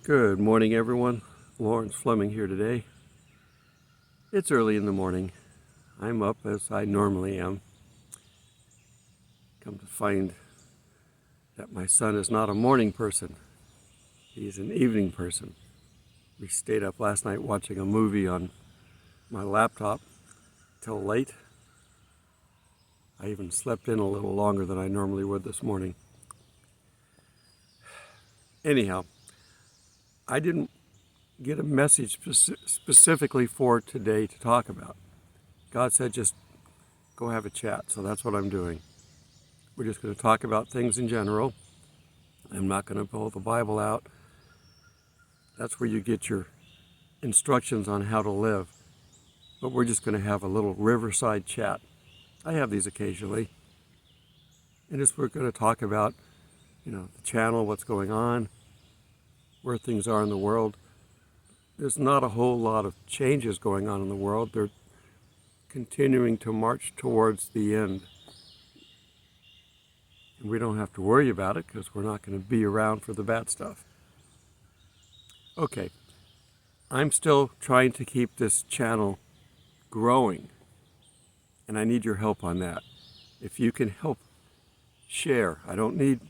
Good morning, everyone. Thomas Fleming here today. It's early in the morning. I'm up as I normally am. Come to find that my son is not a morning person. He's an evening person. We stayed up last night watching a movie on my laptop till late. I even slept in a little longer than I normally would this morning. Anyhow, I didn't get a message specifically for today to talk about. God said just go have a chat, so that's what I'm doing. We're just going to talk about things in general. I'm not going to pull the Bible out. That's where you get your instructions on how to live. But we're just going to have a little Riverside Chat. I have these occasionally. And just we're going to talk about, the channel, what's going on, where things are in the world. There's not a whole lot of changes going on in the world. They're continuing to march towards the end. And we don't have to worry about it because we're not going to be around for the bad stuff. Okay, I'm still trying to keep this channel growing, and I need your help on that. If you can help share, I don't need,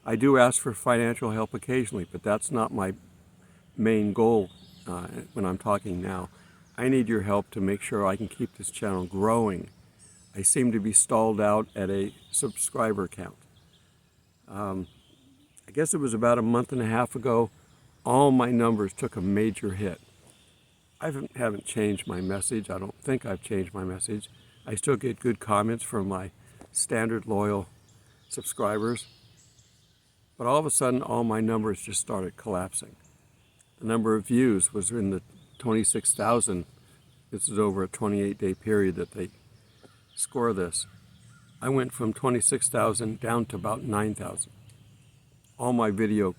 I do ask for financial help occasionally, but that's not my main goal when I'm talking now. I need your help to make sure I can keep this channel growing. I seem to be stalled out at a subscriber count. I guess it was about a month and a half ago, all my numbers took a major hit. I haven't changed my message. I don't think I've changed my message. I still get good comments from my standard loyal subscribers. But all of a sudden, all my numbers just started collapsing. The number of views was in the 26,000. This is over a 28-day period that they score this. I went from 26,000 down to about 9,000. All my video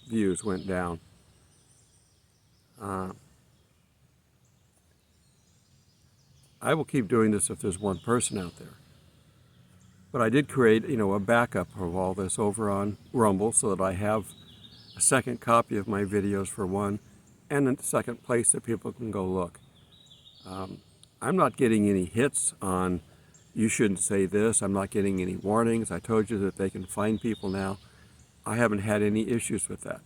views went down. I will keep doing this if there's one person out there. But I did create, a backup of all this over on Rumble so that I have a second copy of my videos for one, and a second place that people can go look. I'm not getting any hits on, you shouldn't say this. I'm not getting any warnings. I told you that they can find people now. I haven't had any issues with that.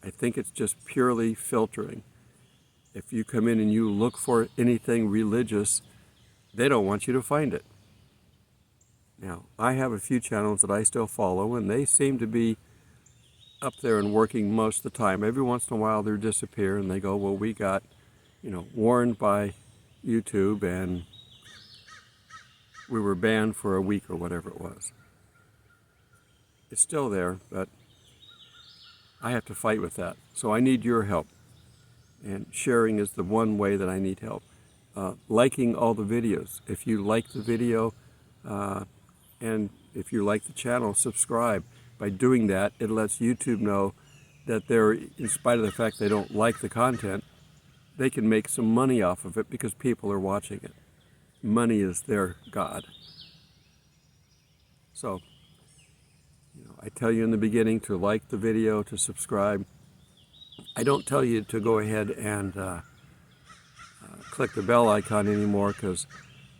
I think it's just purely filtering. If you come in and you look for anything religious, they don't want you to find it. Now, I have a few channels that I still follow, and they seem to be up there and working most of the time. Every once in a while, they disappear, and they go, well, we got, warned by YouTube, and we were banned for a week or whatever it was. It's still there, but I have to fight with that. So I need your help. And sharing is the one way that I need help. Liking all the videos. If you like the video, and if you like the channel, subscribe. By doing that, it lets YouTube know that they're, in spite of the fact they don't like the content, they can make some money off of it because people are watching it. Money is their God. So, I tell you in the beginning to like the video, to subscribe. I don't tell you to go ahead and click the bell icon anymore because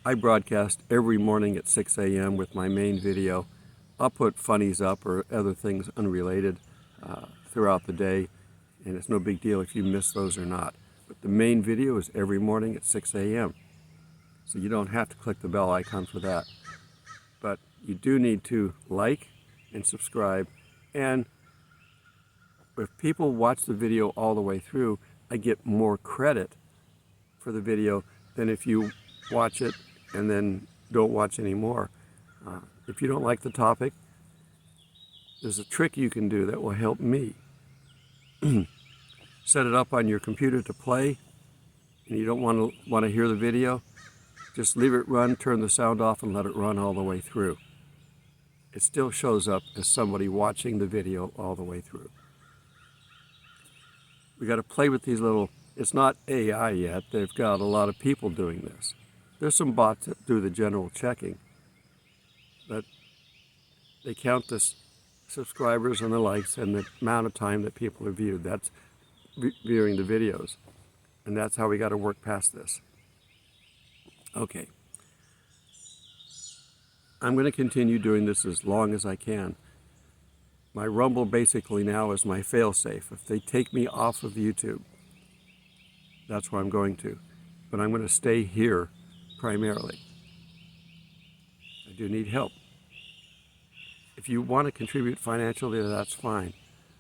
I broadcast every morning at 6 a.m. with my main video. I'll put funnies up or other things unrelated throughout the day, and it's no big deal if you miss those or not. But the main video is every morning at 6 a.m. So you don't have to click the bell icon for that. But you do need to like and subscribe. And if people watch the video all the way through, I get more credit for the video than if you watch it and then don't watch anymore. If you don't like the topic, there's a trick you can do that will help me. Set it up on your computer to play, and you don't want to hear the video. Just leave it run, turn the sound off, and let it run all the way through. It still shows up as somebody watching the video all the way through. We got to play with these little, it's not AI yet. They've got a lot of people doing this. There's some bots that do the general checking, but they count this subscribers and the likes and the amount of time that people have viewed. That's viewing the videos. And that's how we got to work past this. Okay. I'm going to continue doing this as long as I can. My Rumble basically now is my fail-safe. If they take me off of YouTube, that's where I'm going to. But I'm going to stay here primarily. I do need help. If you want to contribute financially, that's fine.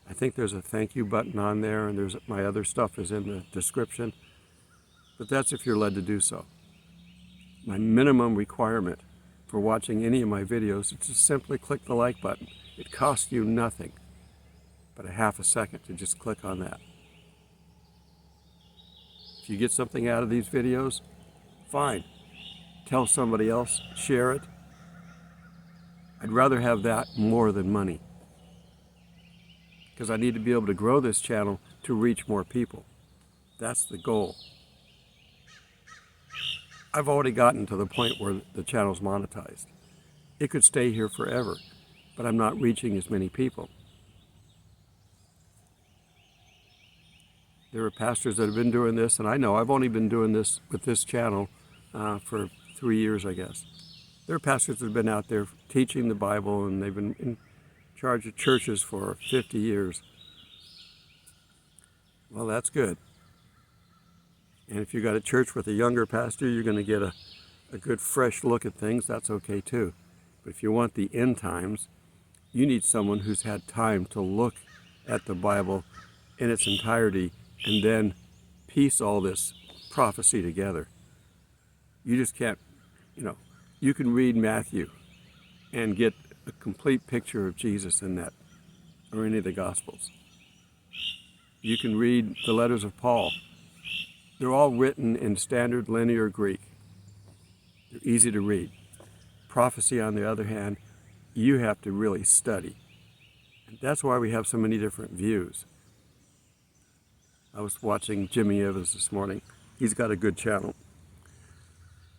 I think there's a thank you button on there, and there's my other stuff is in the description. But that's if you're led to do so. My minimum requirement for watching any of my videos is to simply click the like button. It costs you nothing but a half a second to just click on that. If you get something out of these videos, fine. Tell somebody else, share it. I'd rather have that more than money, because I need to be able to grow this channel to reach more people. That's the goal. I've already gotten to the point where the channel's monetized. It could stay here forever, but I'm not reaching as many people. There are pastors that have been doing this, and I know I've only been doing this with this channel for 3 years, I guess. There are pastors that have been out there teaching the Bible, and they've been in charge of churches for 50 years. Well, that's good. And if you got a church with a younger pastor, you're going to get a good fresh look at things. That's okay too. But if you want the end times, you need someone who's had time to look at the Bible in its entirety and then piece all this prophecy together. You just can't, you can read Matthew and get a complete picture of Jesus in that, or any of the Gospels. You can read the letters of Paul. They're all written in standard linear Greek. They're easy to read. Prophecy, on the other hand, you have to really study. And that's why we have so many different views. I was watching Jimmy Evans this morning. He's got a good channel.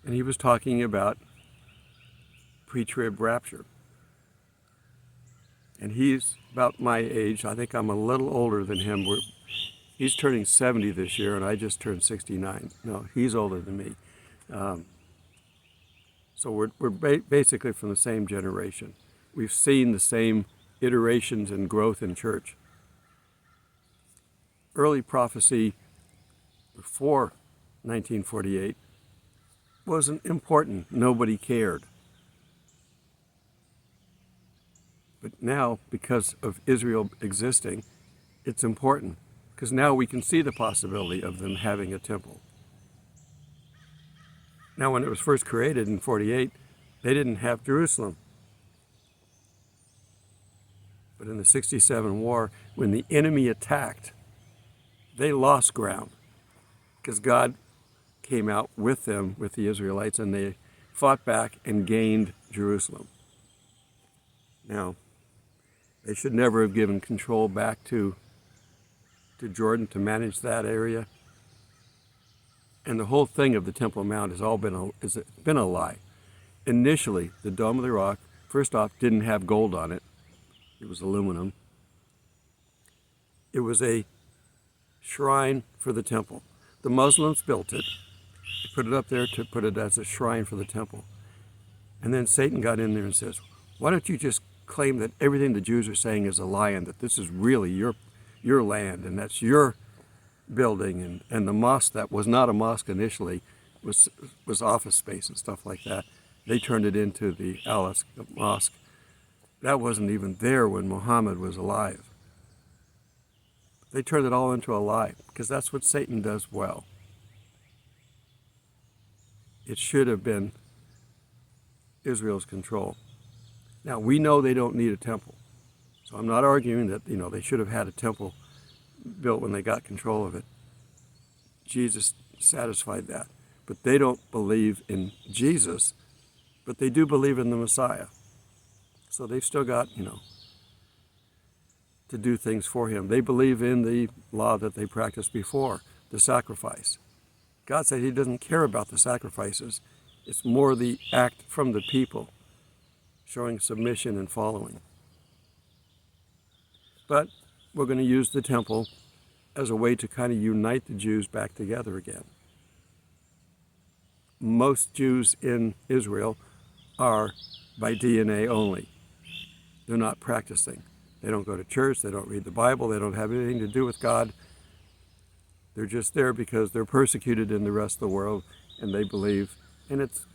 And he was talking about pre-trib rapture. And he's about my age. I think I'm a little older than him. He's turning 70 this year, and I just turned 69. No, he's older than me. So we're basically from the same generation. We've seen the same iterations and growth in church. Early prophecy before 1948 wasn't important. Nobody cared. But now, because of Israel existing, it's important, because now we can see the possibility of them having a temple. Now, when it was first created in 48, they didn't have Jerusalem. But in the 67 war, when the enemy attacked, they lost ground, because God came out with them, with the Israelites, and they fought back and gained Jerusalem. Now, they should never have given control back to Jordan to manage that area. And the whole thing of the Temple Mount has all been a lie. Initially, the Dome of the Rock, first off, didn't have gold on it. It was aluminum. It was a shrine for the temple. The Muslims built it. They put it up there to put it as a shrine for the temple. And then Satan got in there and says, why don't you just claim that everything the Jews are saying is a lie, and that this is really your land, and that's your building, and the mosque that was not a mosque initially was office space and stuff like that. They turned it into the Al-Aqsa Mosque. That wasn't even there when Muhammad was alive. They turned it all into a lie, because that's what Satan does well. It should have been Israel's control. Now, we know they don't need a temple. So I'm not arguing that, they should have had a temple built when they got control of it. Jesus satisfied that. But they don't believe in Jesus, but they do believe in the Messiah. So they've still got, to do things for him. They believe in the law that they practiced before, the sacrifice. God said he doesn't care about the sacrifices. It's more the act from the people, showing submission and following. But we're going to use the temple as a way to kind of unite the Jews back together again. Most Jews in Israel are by DNA only. They're not practicing. They don't go to church, they don't read the Bible, they don't have anything to do with God. They're just there because they're persecuted in the rest of the world, and they believe, and it's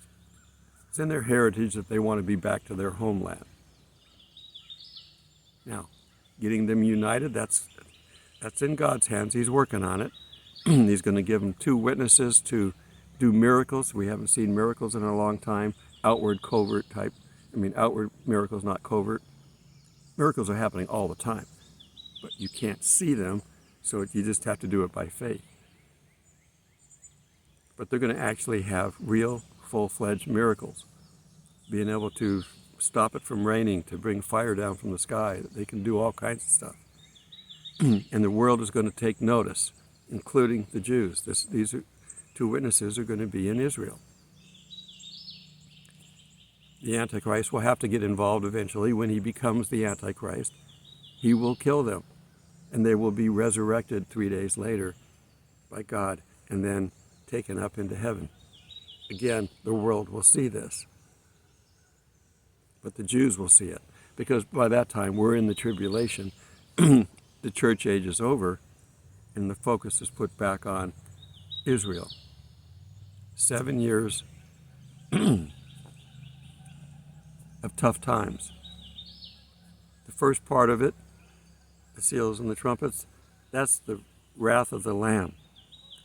in their heritage that they want to be back to their homeland. Now, getting them united, that's in God's hands. He's working on it. He's going to give them 2 witnesses to do miracles. We haven't seen miracles in a long time. Outward, covert type. Outward miracles, not covert. Miracles are happening all the time, but you can't see them, so you just have to do it by faith. But they're going to actually have real, full-fledged miracles. Being able to stop it from raining, to bring fire down from the sky. They can do all kinds of stuff. And the world is going to take notice, including the Jews. These 2 witnesses are going to be in Israel. The Antichrist will have to get involved eventually. When he becomes the Antichrist, he will kill them, and they will be resurrected 3 days later by God and then taken up into heaven. Again, the world will see this, but the Jews will see it, because by that time we're in the tribulation. The church age is over, and the focus is put back on Israel. 7 years of tough times. The first part of it, the seals and the trumpets, that's the wrath of the Lamb.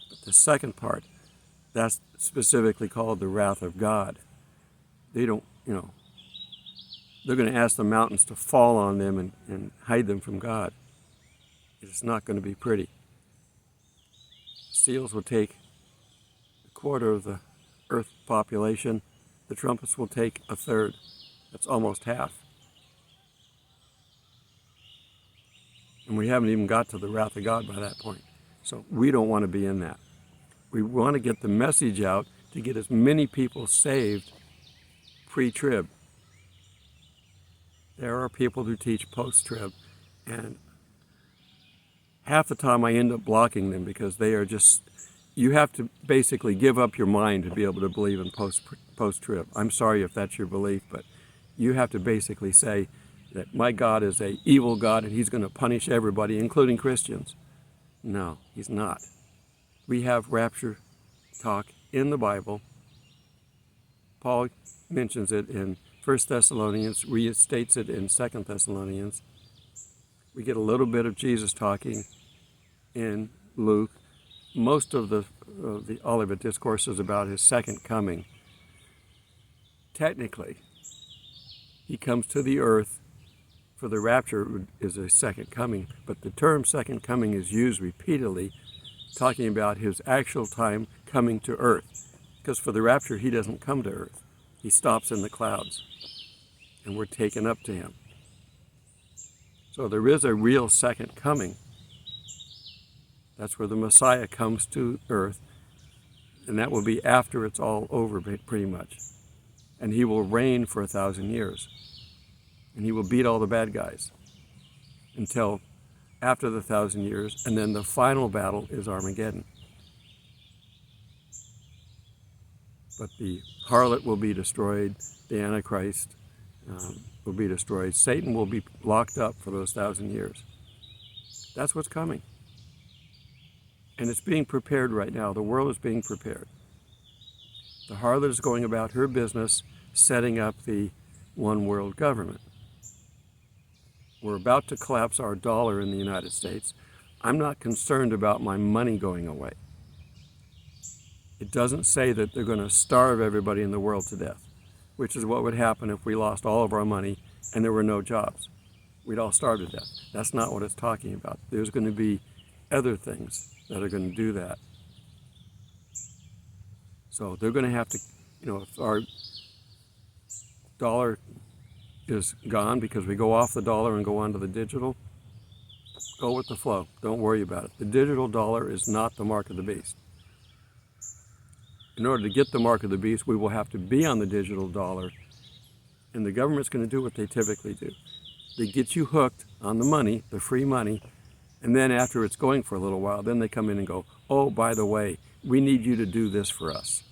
But the second part, that's specifically called the wrath of God. They don't, they're going to ask the mountains to fall on them and hide them from God. It's not going to be pretty. Seals will take a quarter of the earth population. The trumpets will take a third. That's almost half. And we haven't even got to the wrath of God by that point. So we don't want to be in that. We want to get the message out to get as many people saved pre-trib. There are people who teach post-trib, and half the time I end up blocking them because they are just, you have to basically give up your mind to be able to believe in post-trib. I'm sorry if that's your belief, but you have to basically say that my God is an evil God and he's going to punish everybody, including Christians. No, he's not. We have rapture talk in the Bible. Paul mentions it in 1 Thessalonians, restates it in 2 Thessalonians. We get a little bit of Jesus talking in Luke. Most of the Olivet Discourse is about his second coming. Technically, he comes to the earth, for the rapture is a second coming, but the term second coming is used repeatedly, talking about his actual time coming to earth. Because for the rapture, he doesn't come to earth. He stops in the clouds, and we're taken up to him. So there is a real second coming. That's where the Messiah comes to earth, and that will be after it's all over, pretty much. And he will reign for 1,000 years. And he will beat all the bad guys until after the 1,000 years, and then the final battle is Armageddon. But the harlot will be destroyed, the Antichrist will be destroyed. Satan will be locked up for those 1,000 years. That's what's coming. And it's being prepared right now. The world is being prepared. The harlot is going about her business, setting up the one world government. We're about to collapse our dollar in the United States. I'm not concerned about my money going away. It doesn't say that they're going to starve everybody in the world to death, which is what would happen if we lost all of our money and there were no jobs. We'd all starve to death. That's not what it's talking about. There's going to be other things that are going to do that. So they're going to have to, if our dollar is gone because we go off the dollar and go onto the digital, go with the flow. Don't worry about it. The digital dollar is not the mark of the beast. In order to get the mark of the beast, we will have to be on the digital dollar, and the government's going to do what they typically do. They get you hooked on the money, the free money, and then after it's going for a little while, then they come in and go, oh, by the way, we need you to do this for us.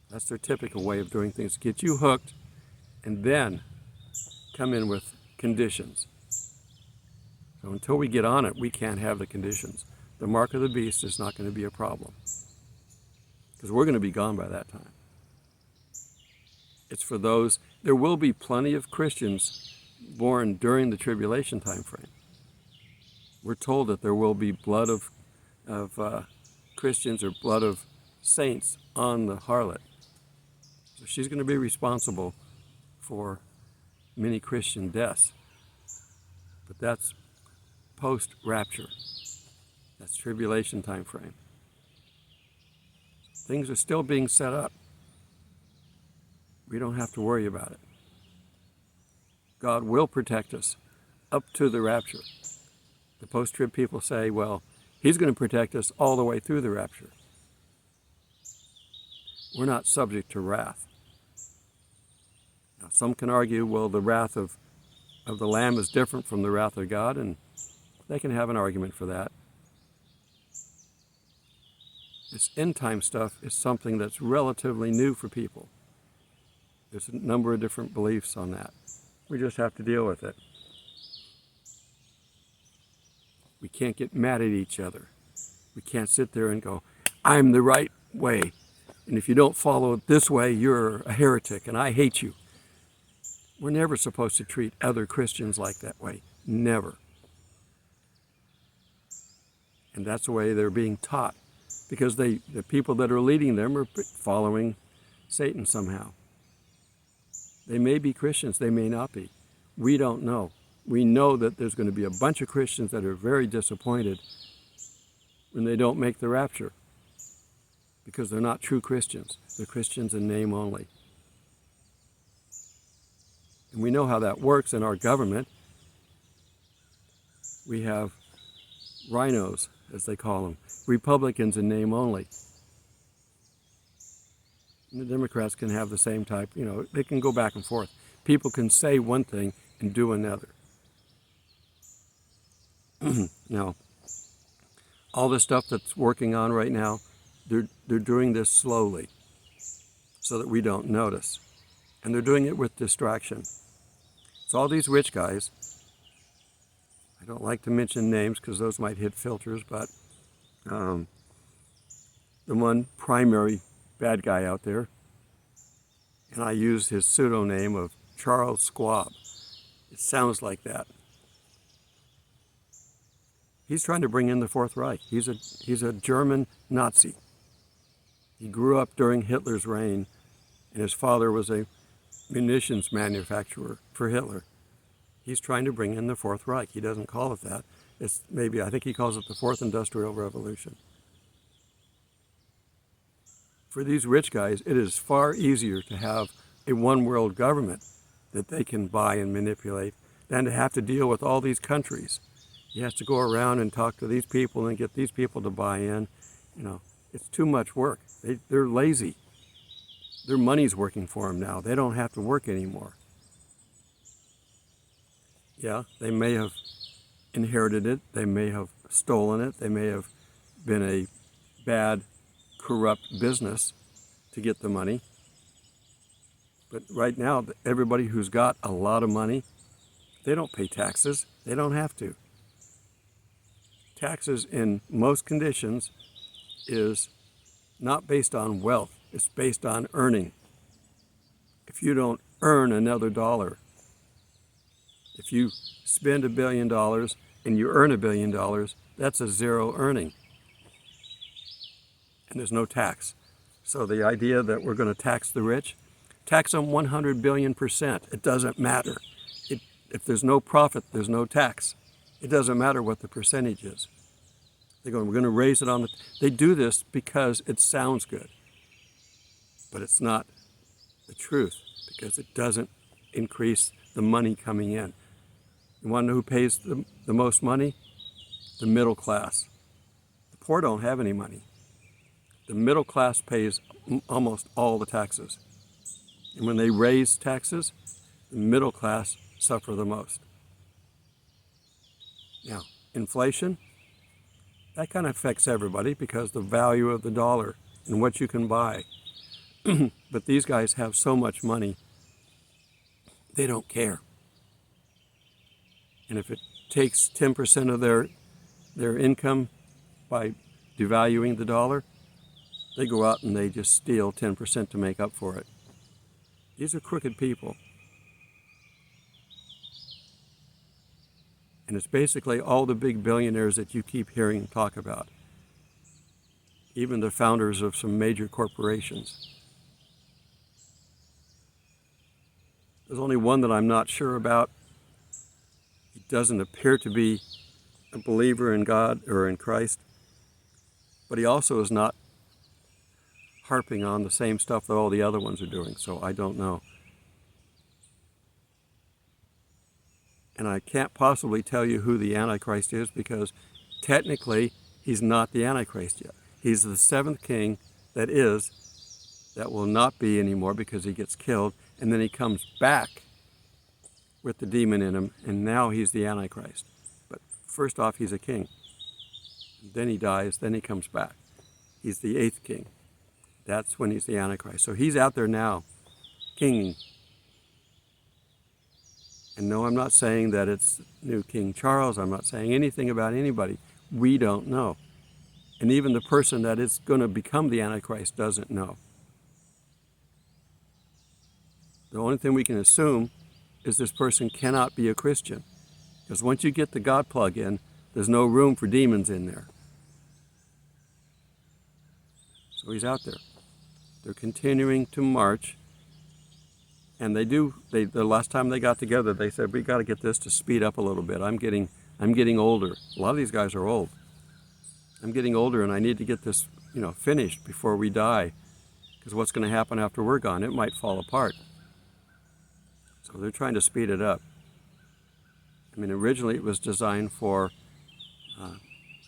That's their typical way of doing things. Get you hooked and then come in with conditions. So until we get on it, we can't have the conditions. The mark of the beast is not going to be a problem because we're going to be gone by that time. It's for those, there will be plenty of Christians born during the tribulation time frame. We're told that there will be blood of Christians or blood of saints on the harlot. So she's going to be responsible for many Christian deaths. But that's post-rapture. That's tribulation time frame. Things are still being set up. We don't have to worry about it. God will protect us up to the rapture. The post-trib people say, well, he's going to protect us all the way through the rapture. We're not subject to wrath. Now, some can argue, well, the wrath of the Lamb is different from the wrath of God, and they can have an argument for that. This end-time stuff is something that's relatively new for people. There's a number of different beliefs on that. We just have to deal with it. We can't get mad at each other. We can't sit there and go, I'm the right way, and if you don't follow it this way, you're a heretic, and I hate you. We're never supposed to treat other Christians like that way. Never. And that's the way they're being taught, because the people that are leading them are following Satan somehow. They may be Christians, they may not be. We don't know. We know that there's going to be a bunch of Christians that are very disappointed when they don't make the rapture, because they're not true Christians. They're Christians in name only. And we know how that works in our government. We have rhinos, as they call them, Republicans in name only. And the Democrats can have the same type, they can go back and forth. People can say one thing and do another. Now, all the stuff that's working on right now, they're doing this slowly so that we don't notice. And they're doing it with distraction. It's all these rich guys. I don't like to mention names because those might hit filters, but the one primary bad guy out there, and I use his pseudonym of Charles Schwab. It sounds like that. He's trying to bring in the Fourth Reich. He's a German Nazi. He grew up during Hitler's reign, and his father was a munitions manufacturer for Hitler. He's trying to bring in the Fourth Reich. He doesn't call it that. I think he calls it the Fourth Industrial Revolution. For these rich guys, it is far easier to have a one-world government that they can buy and manipulate than to have to deal with all these countries. He has to go around and talk to these people and get these people to buy in. It's too much work. They're lazy. Their money's working for them now. They don't have to work anymore. Yeah, they may have inherited it. They may have stolen it. They may have been a bad, corrupt business to get the money. But right now, everybody who's got a lot of money, they don't pay taxes. They don't have to. Taxes in most conditions is not based on wealth. It's based on earning. If you don't earn another dollar, if you spend $1 billion and you earn $1 billion, that's a zero earning. And there's no tax. So the idea that we're going to tax the rich, tax them 100 billion%. It doesn't matter. If there's no profit, there's no tax. It doesn't matter what the percentage is. They're going, we're going to raise it on the... They do this because it sounds good. But it's not the truth, because it doesn't increase the money coming in. You want to know who pays the most money? The middle class. The poor don't have any money. The middle class pays almost all the taxes. And when they raise taxes, the middle class suffer the most. Now, inflation, that kind of affects everybody because the value of the dollar and what you can buy. But these guys have so much money, they don't care. And if it takes 10% of their income by devaluing the dollar, they go out and they just steal 10% to make up for it. These are crooked people. And it's basically all the big billionaires that you keep hearing talk about. Even the founders of some major corporations. There's only one that I'm not sure about. He doesn't appear to be a believer in God or in Christ, but he also is not harping on the same stuff that all the other ones are doing, so I don't know. And I can't possibly tell you who the Antichrist is because technically he's not the Antichrist yet. He's the seventh king that will not be anymore because he gets killed, and then he comes back with the demon in him, and now he's the Antichrist. But first off, he's a king. Then he dies, then he comes back. He's the eighth king. That's when he's the Antichrist. So he's out there now, kinging. And no, I'm not saying that it's new King Charles. I'm not saying anything about anybody. We don't know. And even the person that is going to become the Antichrist doesn't know. The only thing we can assume is this person cannot be a Christian. Because once you get the God plug in, there's no room for demons in there. So he's out there. They're continuing to march. And the last time they got together, they said, we got to get this to speed up a little bit. I'm getting older. A lot of these guys are old. I'm getting older and I need to get this, finished before we die. Because what's going to happen after we're gone? It might fall apart. So they're trying to speed it up. I mean, originally it was designed for,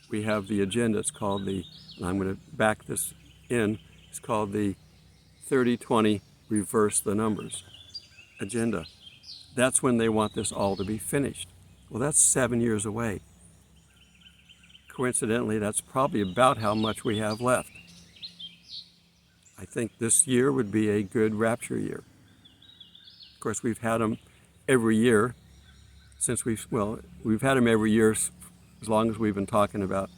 we have the agenda, it's called and I'm going to back this in, it's called the 30-20 reverse the numbers agenda. That's when they want this all to be finished. Well, that's 7 years away. Coincidentally, that's probably about how much we have left. I think this year would be a good rapture year. Of course, we've had them every year since we've had them every year as long as we've been talking about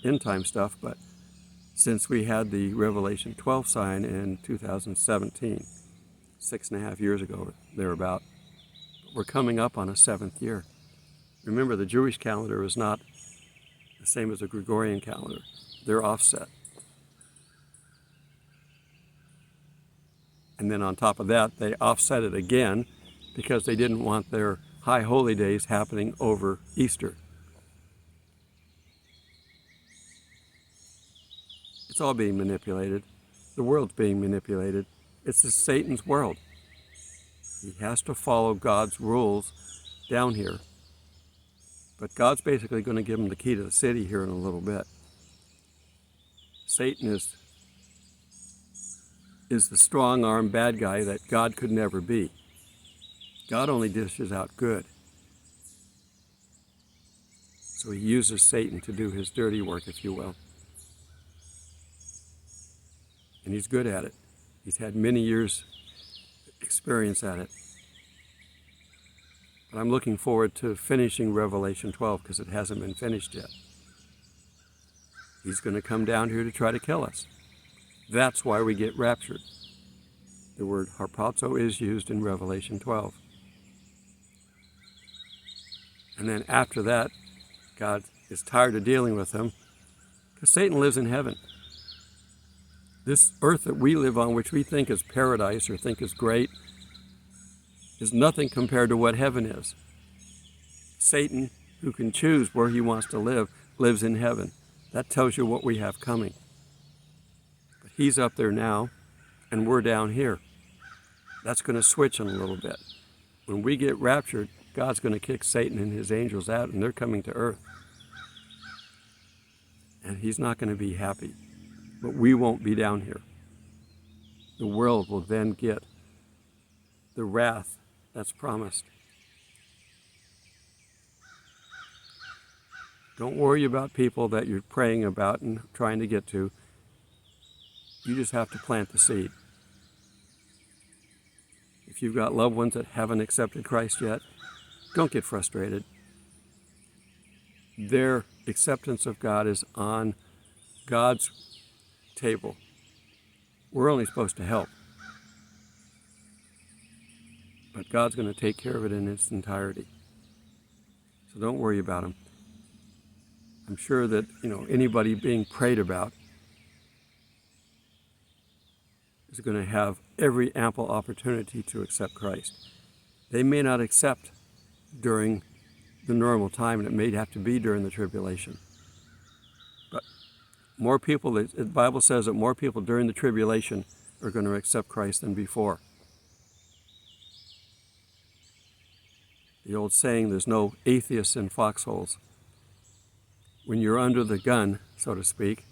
end time stuff, but since we had the Revelation 12 sign in 2017, 6.5 years ago, thereabout, we're coming up on a 7th year. Remember, the Jewish calendar is not the same as the Gregorian calendar. They're offset. And then on top of that, they offset it again because they didn't want their high holy days happening over Easter. It's all being manipulated. The world's being manipulated. It's Satan's world. He has to follow God's rules down here. But God's basically going to give him the key to the city here in a little bit. Satan is the strong-arm bad guy that God could never be. God only dishes out good. So he uses Satan to do his dirty work, if you will. And he's good at it. He's had many years experience at it. But I'm looking forward to finishing Revelation 12 because it hasn't been finished yet. He's going to come down here to try to kill us. That's why we get raptured. The word harpazo is used in Revelation 12. And then after that, God is tired of dealing with him because Satan lives in heaven. This earth that we live on, which we think is paradise or think is great, is nothing compared to what heaven is. Satan, who can choose where he wants to live, lives in heaven. That tells you what we have coming. But he's up there now, and we're down here. That's going to switch in a little bit. When we get raptured, God's going to kick Satan and his angels out, and they're coming to earth. And he's not going to be happy. But we won't be down here. The world will then get the wrath that's promised. Don't worry about people that you're praying about and trying to get to. You just have to plant the seed. If you've got loved ones that haven't accepted Christ yet, don't get frustrated. Their acceptance of God is on God's table. We're only supposed to help. But God's going to take care of it in its entirety. So don't worry about them. I'm sure that, anybody being prayed about is going to have every ample opportunity to accept Christ. They may not accept during the normal time, and it may have to be during the tribulation. But more people, the Bible says that more people during the tribulation are going to accept Christ than before. The old saying, there's no atheists in foxholes. When you're under the gun, so to speak,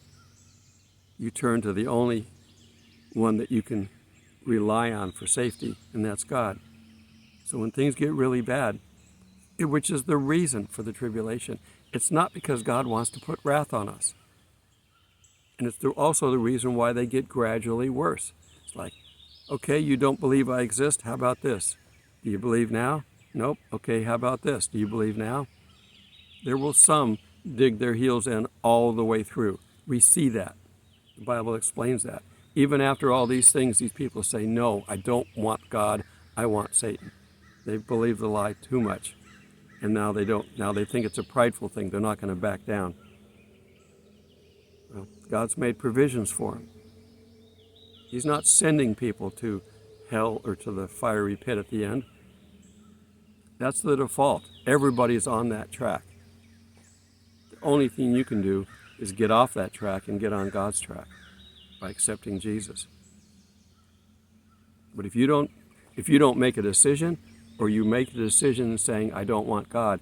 you turn to the only one that you can rely on for safety, and that's God. So when things get really bad, which is the reason for the tribulation, it's not because God wants to put wrath on us. And it's also the reason why they get gradually worse. It's like, okay, you don't believe I exist? How about this? Do you believe now? Nope. Okay, how about this? Do you believe now? There will some dig their heels in all the way through. We see that. The Bible explains that. Even after all these things, these people say, no, I don't want God, I want Satan. They believe the lie too much. And now they don't. Now they think it's a prideful thing. They're not going to back down. Well, God's made provisions for them. He's not sending people to hell or to the fiery pit at the end. That's the default. Everybody's on that track. The only thing you can do is get off that track and get on God's track by accepting Jesus. But if you don't make a decision, or you make the decision saying, I don't want God,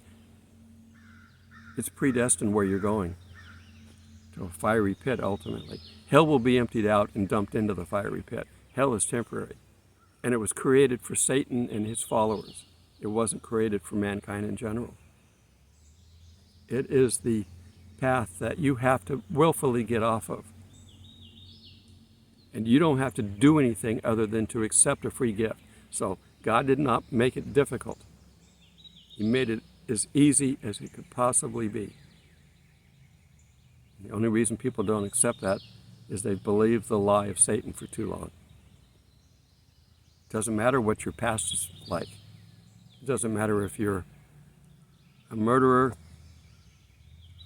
it's predestined where you're going, to a fiery pit ultimately. Hell will be emptied out and dumped into the fiery pit. Hell is temporary. And it was created for Satan and his followers. It wasn't created for mankind in general. It is the path that you have to willfully get off of. And you don't have to do anything other than to accept a free gift. So God did not make it difficult. He made it as easy as it could possibly be. The only reason people don't accept that is they've believed the lie of Satan for too long. It doesn't matter what your past is like. It doesn't matter if you're a murderer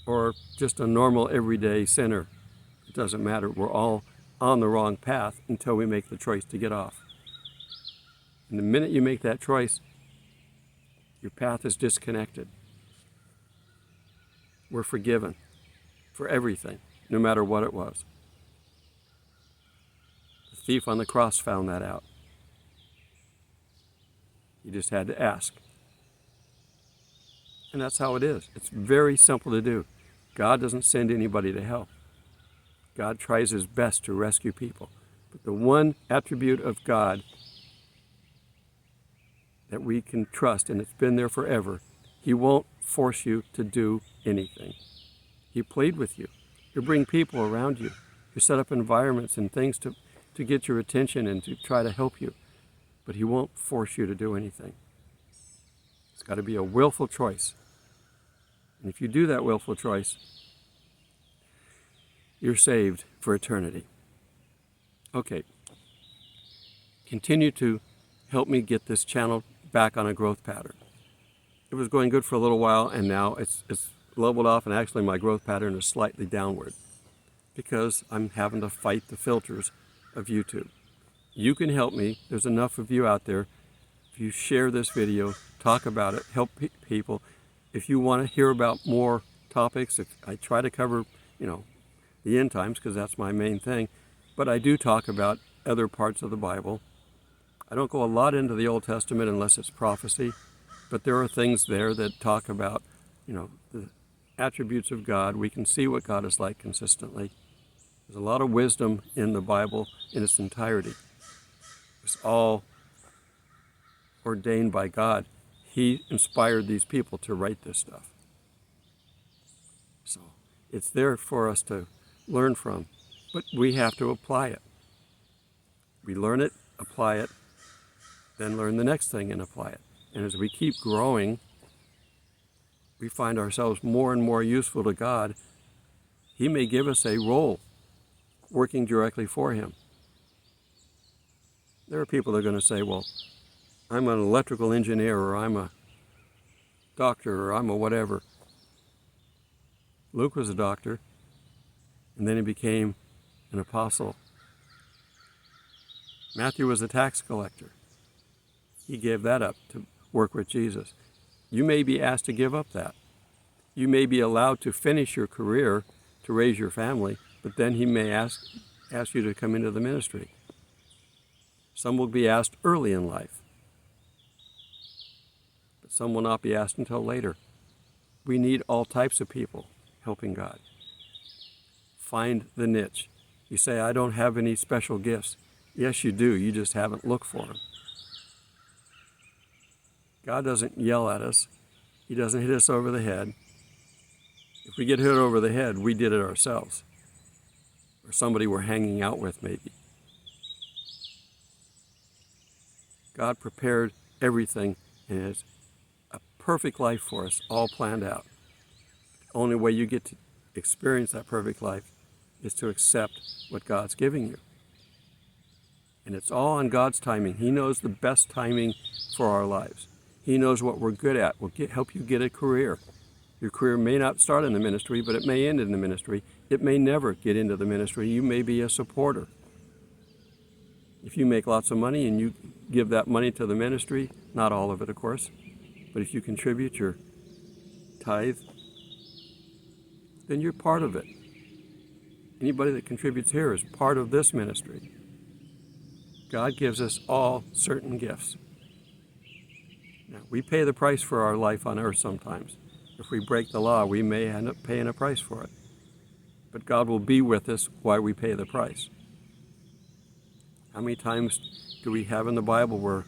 or just a normal everyday sinner. It doesn't matter. We're all on the wrong path until we make the choice to get off. And the minute you make that choice, your path is disconnected. We're forgiven for everything, no matter what it was. The thief on the cross found that out. You just had to ask. And that's how it is. It's very simple to do. God doesn't send anybody to hell. God tries his best to rescue people. But the one attribute of God that we can trust, and it's been there forever, he won't force you to do anything. He'll plead with you. He'll bring people around you. He'll set up environments and things to get your attention and to try to help you. But he won't force you to do anything. It's got to be a willful choice. And if you do that willful choice, you're saved for eternity. Okay. Continue to help me get this channel back on a growth pattern. It was going good for a little while, and now it's leveled off, and actually my growth pattern is slightly downward because I'm having to fight the filters of YouTube. You can help me. There's enough of you out there. If you share this video, talk about it, help people. If you want to hear about more topics, if I try to cover, the end times, because that's my main thing, but I do talk about other parts of the Bible. I don't go a lot into the Old Testament unless it's prophecy, but there are things there that talk about, the attributes of God. We can see what God is like consistently. There's a lot of wisdom in the Bible in its entirety. It's all ordained by God. He inspired these people to write this stuff. It's there for us to learn from, but we have to apply it. We learn it, apply it, then learn the next thing and apply it. And as we keep growing, we find ourselves more and more useful to God. He may give us a role working directly for Him. There are people that are going to say, well, I'm an electrical engineer, or I'm a doctor, or I'm a whatever. Luke was a doctor, and then he became an apostle. Matthew was a tax collector. He gave that up to work with Jesus. You may be asked to give up that. You may be allowed to finish your career to raise your family, but then He may ask you to come into the ministry. Some will be asked early in life, but some will not be asked until later. We need all types of people helping God. Find the niche. You say, I don't have any special gifts. Yes, you do. You just haven't looked for them. God doesn't yell at us. He doesn't hit us over the head. If we get hit over the head, we did it ourselves. Or somebody we're hanging out with, maybe. God prepared everything, and it's a perfect life for us, all planned out. The only way you get to experience that perfect life is to accept what God's giving you. And it's all on God's timing. He knows the best timing for our lives. He knows what we're good at. Will help you get a career. Your career may not start in the ministry, but it may end in the ministry. It may never get into the ministry. You may be a supporter. If you make lots of money and you give that money to the ministry, not all of it, of course, but if you contribute your tithe, then you're part of it. Anybody that contributes here is part of this ministry. God gives us all certain gifts. Now, we pay the price for our life on earth sometimes. If we break the law, we may end up paying a price for it. But God will be with us while we pay the price. How many times do we have in the Bible where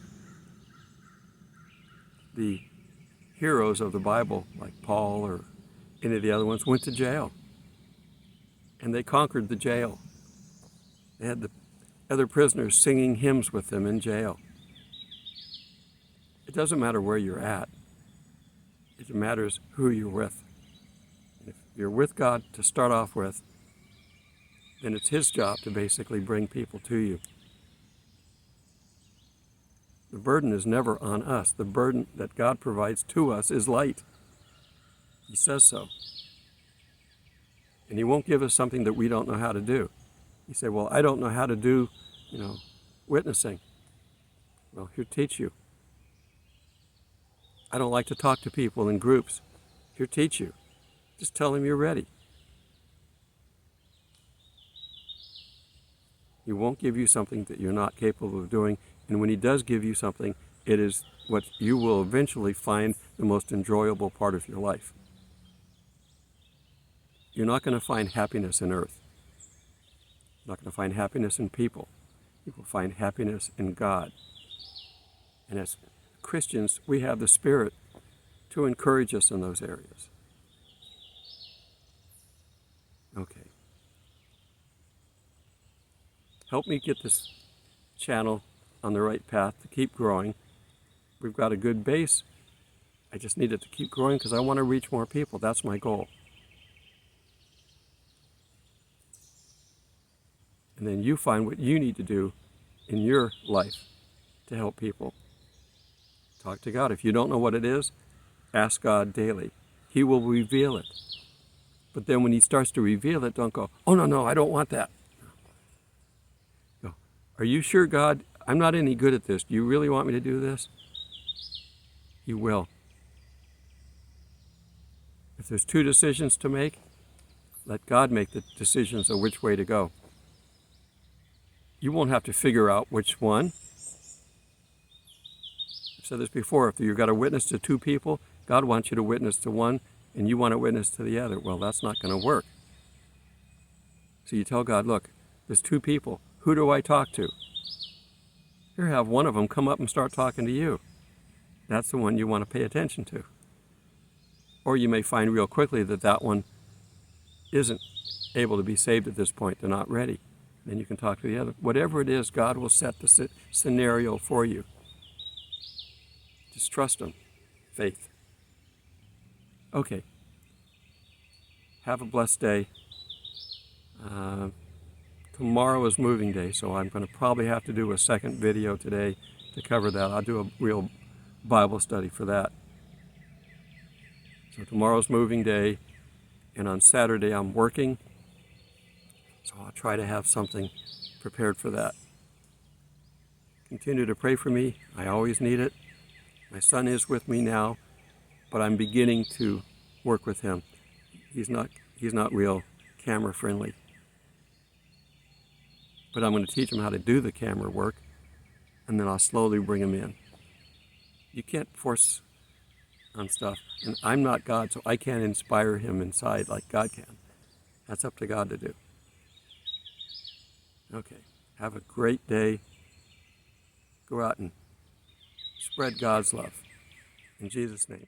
the heroes of the Bible, like Paul or any of the other ones, went to jail? And they conquered the jail. They had the other prisoners singing hymns with them in jail. It doesn't matter where you're at. It matters who you're with. If you're with God to start off with, then it's His job to basically bring people to you. The burden is never on us. The burden that God provides to us is light. He says so. And He won't give us something that we don't know how to do. You say, well, I don't know how to do, witnessing. Well, He'll teach you. I don't like to talk to people in groups. He'll teach you. Just tell Him you're ready. He won't give you something that you're not capable of doing. And when He does give you something, it is what you will eventually find the most enjoyable part of your life. You're not going to find happiness in earth. You're not going to find happiness in people. You will find happiness in God. And as Christians, we have the Spirit to encourage us in those areas. Okay. Help me get this channel on the right path to keep growing. We've got a good base. I just need it to keep growing because I want to reach more people. That's my goal. And then you find what you need to do in your life to help people. Talk to God. If you don't know what it is, ask God daily. He will reveal it. But then when He starts to reveal it, don't go, oh, no, I don't want that. Go, are you sure, God? I'm not any good at this. Do you really want me to do this? He will. If there's two decisions to make, let God make the decisions of which way to go. You won't have to figure out which one. I've said this before, if you've got to witness to two people, God wants you to witness to one, and you want to witness to the other. Well, that's not going to work. So you tell God, look, there's two people. Who do I talk to? Here, have one of them come up and start talking to you. That's the one you want to pay attention to. Or you may find real quickly that one isn't able to be saved at this point, they're not ready, then you can talk to the other. Whatever it is, God will set the scenario for you. Just trust Him. Faith. Okay. Have a blessed day. Tomorrow is moving day, so I'm going to probably have to do a second video today to cover that. I'll do a real Bible study for that. So tomorrow's moving day, and on Saturday I'm working, so I'll try to have something prepared for that. Continue to pray for me. I always need it. My son is with me now, but I'm beginning to work with him. He's not real camera friendly. But I'm going to teach him how to do the camera work, and then I'll slowly bring him in. You can't force on stuff, and I'm not God, so I can't inspire him inside like God can. That's up to God to do. Okay, have a great day. Go out and spread God's love. In Jesus' name.